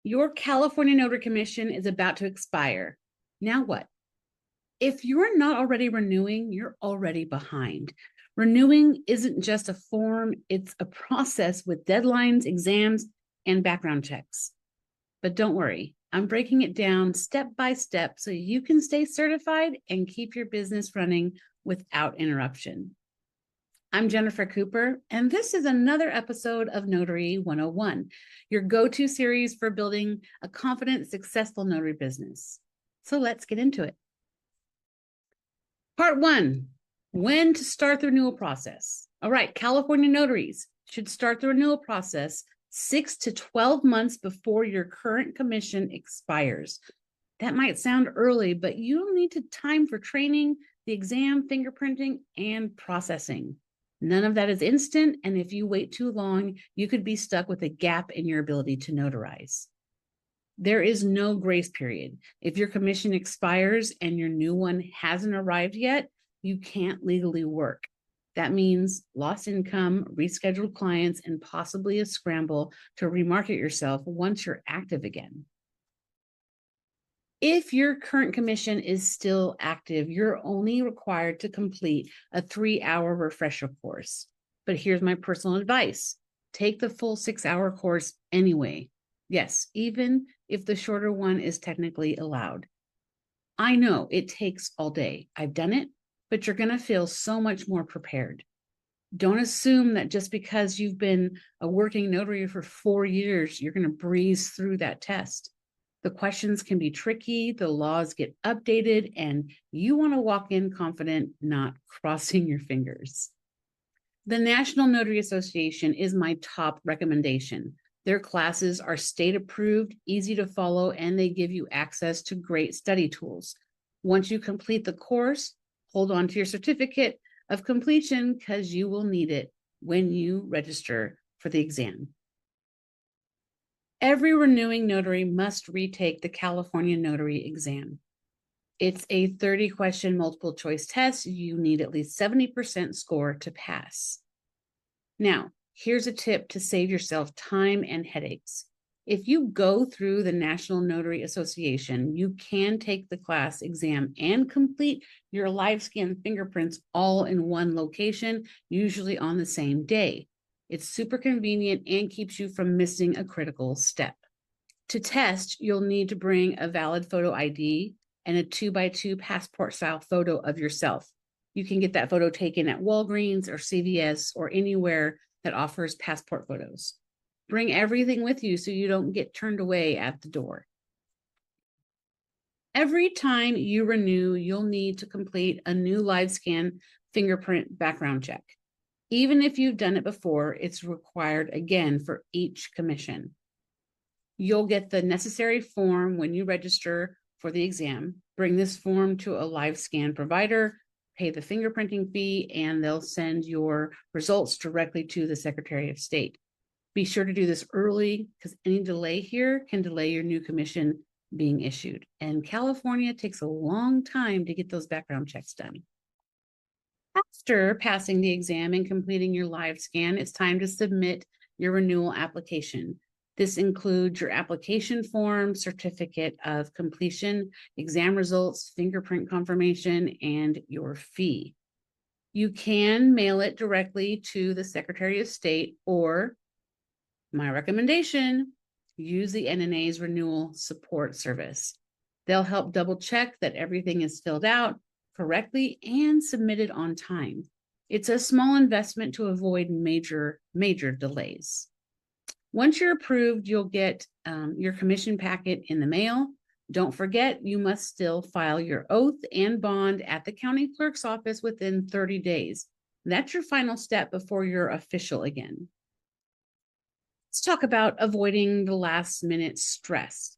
Your California Notary Commission is about to expire. Now what? If you're not already renewing, you're already behind. Renewing isn't just a form, it's a process with deadlines, exams, and background checks. But don't worry, I'm breaking it down step by step so you can stay certified and keep your business running without interruption. I'm Jennifer Cooper, and this is another episode of Notary 101, your go-to series for building a confident, successful notary business. So let's get into it. Part 1, when to start the renewal process. All right, California notaries should start the renewal process 6 to 12 months before your current commission expires. That might sound early, but you'll need time for training, the exam, fingerprinting, and processing. None of that is instant, and if you wait too long, you could be stuck with a gap in your ability to notarize. There is no grace period. If your commission expires and your new one hasn't arrived yet, you can't legally work. That means lost income, rescheduled clients, and possibly a scramble to remarket yourself once you're active again. If your current commission is still active, you're only required to complete a 3-hour refresher course. But here's my personal advice. Take the full 6-hour course anyway. Yes, even if the shorter one is technically allowed. I know it takes all day. I've done it, but you're going to feel so much more prepared. Don't assume that just because you've been a working notary for 4 years, you're going to breeze through that test. The questions can be tricky, the laws get updated, and you want to walk in confident, not crossing your fingers. The National Notary Association is my top recommendation. Their classes are state approved, easy to follow, and they give you access to great study tools. Once you complete the course, hold on to your certificate of completion because you will need it when you register for the exam. Every renewing notary must retake the California Notary exam. It's a 30-question multiple choice test. You need at least 70% score to pass. Now, here's a tip to save yourself time and headaches. If you go through the National Notary Association, you can take the class exam and complete your live scan fingerprints all in one location, usually on the same day. It's super convenient and keeps you from missing a critical step. To test, you'll need to bring a valid photo ID and a 2x2 passport style photo of yourself. You can get that photo taken at Walgreens or CVS or anywhere that offers passport photos. Bring everything with you so you don't get turned away at the door. Every time you renew, you'll need to complete a new live scan fingerprint background check. Even if you've done it before, it's required again for each commission. You'll get the necessary form when you register for the exam. Bring this form to a live scan provider, pay the fingerprinting fee, and they'll send your results directly to the Secretary of State. Be sure to do this early because any delay here can delay your new commission being issued. And California takes a long time to get those background checks done. After passing the exam and completing your live scan, it's time to submit your renewal application. This includes your application form, certificate of completion, exam results, fingerprint confirmation, and your fee. You can mail it directly to the Secretary of State, or my recommendation, use the NNA's renewal support service. They'll help double check that everything is filled out correctly and submitted on time. It's a small investment to avoid major delays. Once you're approved, you'll get your commission packet in the mail. Don't forget, you must still file your oath and bond at the county clerk's office within 30 days. That's your final step before you're official again. Let's talk about avoiding the last minute stress.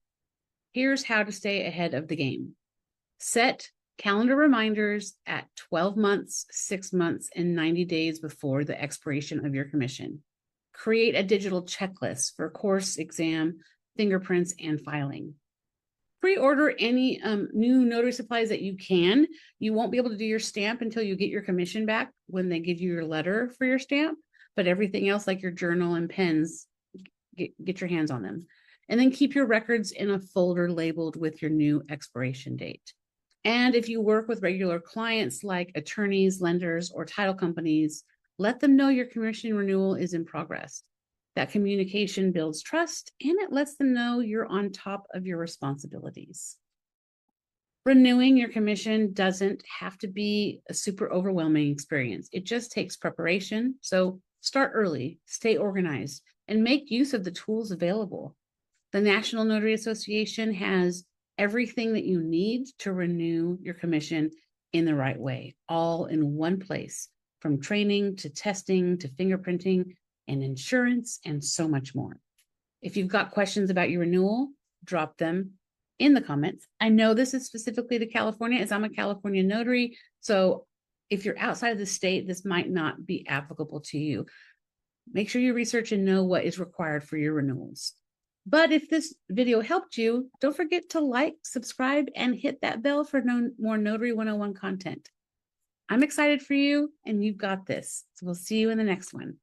Here's how to stay ahead of the game. Set calendar reminders at 12 months, 6 months, and 90 days before the expiration of your commission. Create a digital checklist for course, exam, fingerprints, and filing. Pre-order any new notary supplies that you can. You won't be able to do your stamp until you get your commission back when they give you your letter for your stamp, but everything else like your journal and pens, get your hands on them. And then keep your records in a folder labeled with your new expiration date. And if you work with regular clients like attorneys, lenders, or title companies, let them know your commission renewal is in progress. That communication builds trust and it lets them know you're on top of your responsibilities. Renewing your commission doesn't have to be a super overwhelming experience. It just takes preparation. So start early, stay organized, and make use of the tools available. The National Notary Association has everything that you need to renew your commission in the right way, all in one place, from training to testing to fingerprinting and insurance and so much more. If you've got questions about your renewal, drop them in the comments. I know this is specifically to California as I'm a California notary. So if you're outside of the state, this might not be applicable to you. Make sure you research and know what is required for your renewals. But if this video helped you, don't forget to like, subscribe, and hit that bell for more Notary 101 content. I'm excited for you, and you've got this. So we'll see you in the next one.